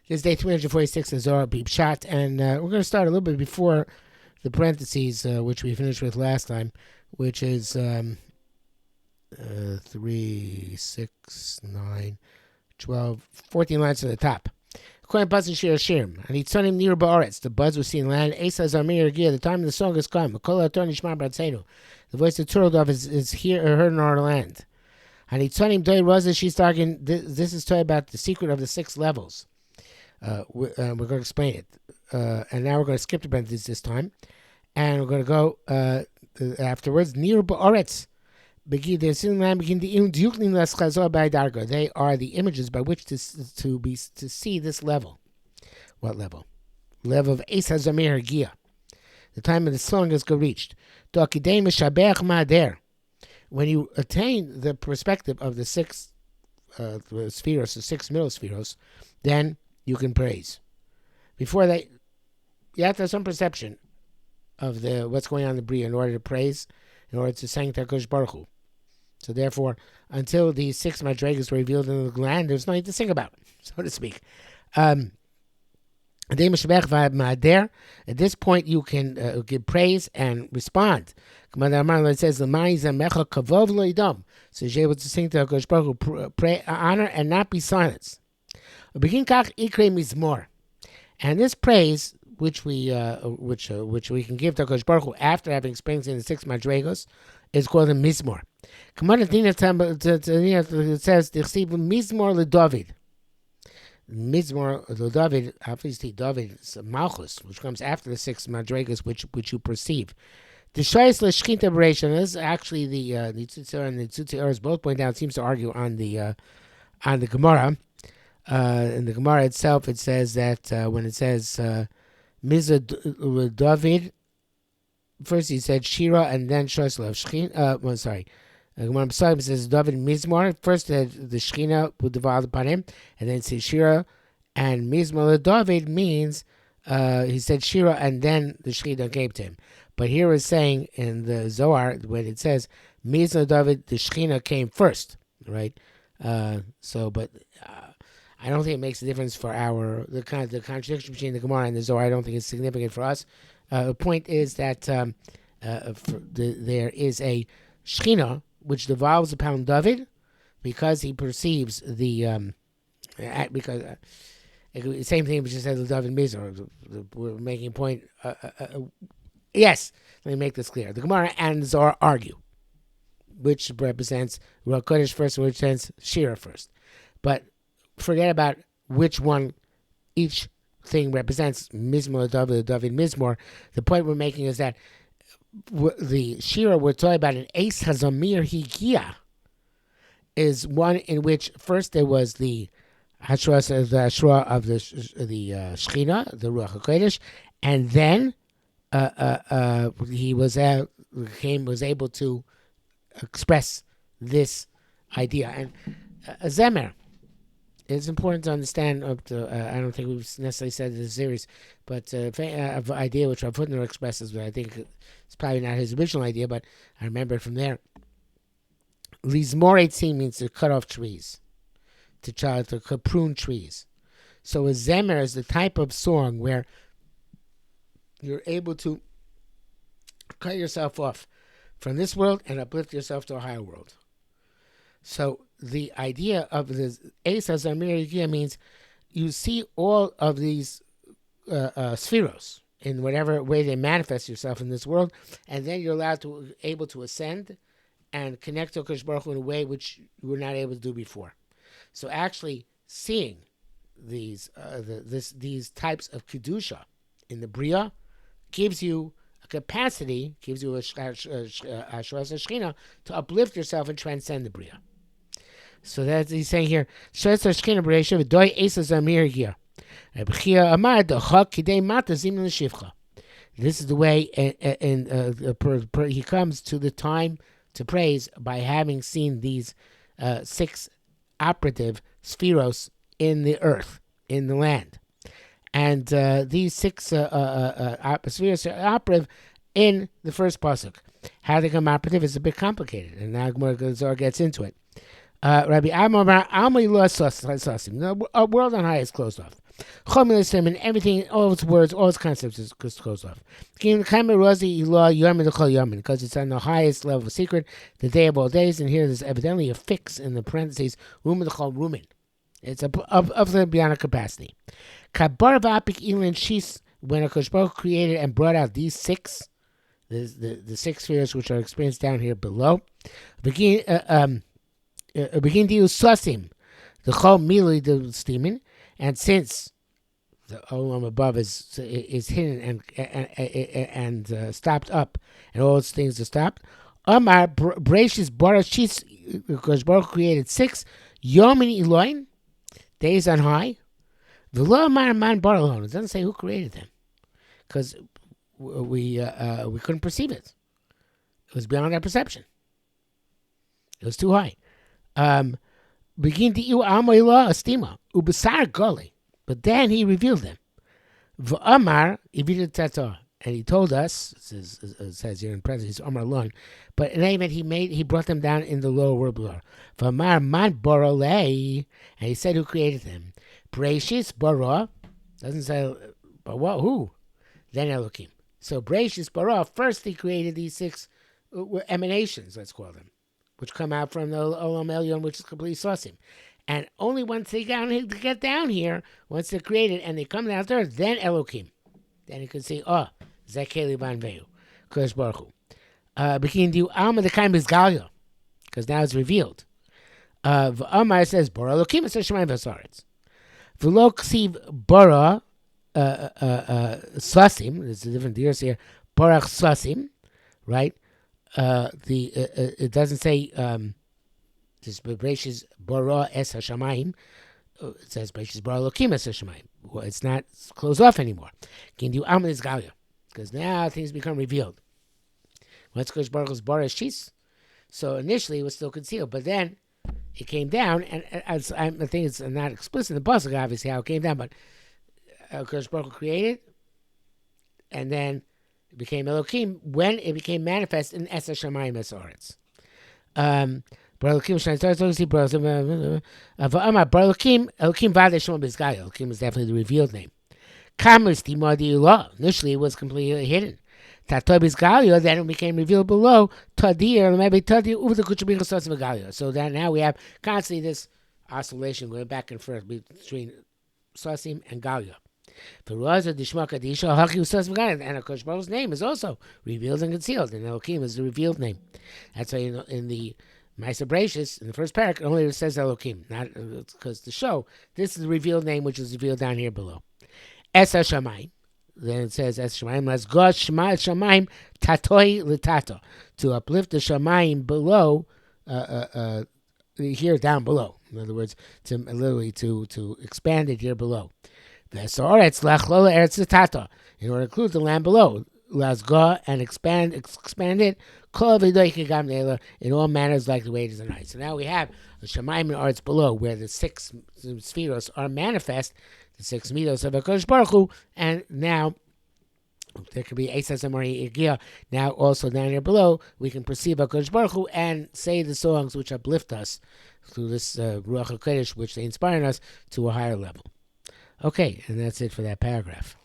This is day 346 of Zohar Pshat, and we're going to start a little bit before the parentheses, which we finished with last time, which is 3, 6, 9, 12, 14 lines to the top. According to Pasuk Shir Shirim, and Yitzonim Nir Ba'aretz, the buds were seen in land. Esa Zamir Gia, the time of the song has come. Kol Ator Nishma B'Ratzenu, the voice of Turtledove is here heard in our land. And Yitzonim Doi Raza, she's talking. This is talking about the secret of the 6 levels. We're going to explain it, and now we're going to skip the parentheses this time, and we're going to go afterwards. Nir Ba'aretz. They are the images by which to see this level. What level? Level of Eis HaZamir Gia. The time of the song is reached. When you attain the perspective of the 6 Sefiros, the 6 middle Sefiros, then you can praise. Before that, you have to have some perception of what's going on in the Bria in order to praise, in order to thank HaKadosh Baruch Hu. So therefore, until these 6 madrigas were revealed in the land, there's nothing to sing about, so to speak. At this point, you can give praise and respond. It says, so you're able to sing to HaKadosh Baruch Hu, pray, honor, and not be silenced. And this praise, which we can give to HaKadosh Baruch Hu after having experienced in the 6 madrigos, is called a Mizmor. It says, Mizmor LeDavid. Mizmor LeDavid, obviously David is Malchus, which comes after the 6 madrigas, which you perceive. The Shayes L'Shchinta Bereishon is actually the Tzitzer and the Tzitzer both point out, seems to argue on the Gemara. In the Gemara itself, it says that when it says Mizmor LeDavid, first he said Shira and then Shoslav Shchin. Gemara Pshat says David Mizmor. First the Shechina would devour upon him, and then says Shira and Mizmor David means he said Shira and then the Shechina came to him. But here it's saying in the Zohar when it says Mizmor David, the Shechina came first, right? But I don't think it makes a difference for the contradiction between the Gemara and the Zohar. I don't think it's significant for us. The point is that there is a Shechina which devolves upon David because he perceives the same thing which is said with David Mizor. We're making a point. Yes, let me make this clear. The Gemara and the Zohar argue which represents Ruach Kodesh first, which represents Shira first. But forget about which one each thing represents. Mizmor David Mizmor. The point we're making is that the Shira we're talking about in Eis HaZamir Higia is one in which first there was the Hashra of the Shechina, the Ruach HaKodesh, and then he was able to express this idea. And Zemer, it's important to understand. I don't think we've necessarily said in this series, but an idea which Rav Hutner expresses, but I think it's probably not his original idea, but I remember it from there. Lizmor Eitzim means to cut off trees, to prune trees. So a Zemer is the type of song where you're able to cut yourself off from this world and uplift yourself to a higher world. So the idea of the Eis HaZamir Yigia means you see all of these Sefiros in whatever way they manifest yourself in this world, and then you're able to ascend and connect to HaKadosh Baruch Hu in a way which you were not able to do before. So actually seeing these types of Kedusha in the Bria gives you a capacity, gives you a Shechina to uplift yourself and transcend the Bria. So that's he's saying here. This is the way, he comes to the time to praise by having seen these 6 operative Sefiros in the earth, in the land. And these 6 Sefiros are operative in the first pasuk. How they become operative is a bit complicated, and now Zohar gets into it. Rabbi Amar, a world on high is closed off. Chomilism and everything, all its words, all its concepts goes off. Because it's on the highest level of secret, the day of all days, and here there's evidently a fix in the parentheses, rumen. It's of the beyond capacity. Kabar v'apik ilin shis, when a Baruch created and brought out these six, the six spheres which are experienced down here below, begin to use susim, the chol mili the steaming, and since the olam above is hidden and stopped up, and all those things are stopped. Amar Bereshis bara shis, because Baruch created six yomin Eloin, days on high. V'lo amar man bara alone. It doesn't say who created them, because we couldn't perceive it. It was beyond our perception. It was too high. Begin to you amoyla estima ubesar goli, but then he revealed them. V'amar ividu tato, and he told us. It says here in parentheses Amar Lon, but in any event he brought them down in the lower world below. V'amar man borolei, and he said who created them. Bereshis bara, doesn't say, but what, who? Then Elokim. So Bereshis bara, first he created these six emanations, let's call them, which come out from the Olam Elyon, which is completely sausim. And only once they get down here, once they're created and they come down to earth, then Elokim. Then you can see, Zekeli Van Veu, Kodesh Baruch Hu. Begin to Alma the Kaim Bizgalia, because now it's revealed. V'amar says, Bara Elokim, it says Shemayim V'Saretz. V'lo ksiv bara sasim. There's a different years here. Barach sasim, right? It doesn't say this Bereshis bara es hashamayim. It says Bereshis bara Elokim es hashamayim. Well, it's not closed off anymore. Can do Amnis Galia, because now things become revealed. Once Kodesh Baruch Hu's bara shis, so initially it was still concealed, but then it came down, and I think it's not explicit in the pasuk, obviously, how it came down, but Kodesh Baruch Hu created, and then it became Elokim when it became manifest in Es HaShamayim Es Haaretz. Elokim is definitely the revealed name. Initially it was completely hidden. Then it became revealed below. So that now we have constantly this oscillation going back and forth between Sasim and Galia. And Kodesh Baruch's name is also revealed and concealed, and Elokim is the revealed name. That's why in the Ma'aser Bereshis, in the first parak, it only says Elokim, not because to show this is the revealed name which is revealed down here below. Es HaShamayim. Then it says, "Es Shamayim, let's go Shema Shamayim Tatoi Litato," to uplift the Shamayim below, here down below. In other words, to literally to expand it here below. V'esoretz lachlola eretz Litato, in order to include the land below. Let's go and expand it. Kol v'doike gam neila, in all manners like the way it is tonight. So now we have the Shamayim and arts below, where the six Sefiros are manifest. The six midos of HaKadosh Baruch Hu, and now there could be Eisas Amari Igia. Now also down here below, we can perceive HaKadosh Baruch Hu and say the songs which uplift us through this Ruach HaKodesh, which they inspire us to a higher level. Okay, and that's it for that paragraph.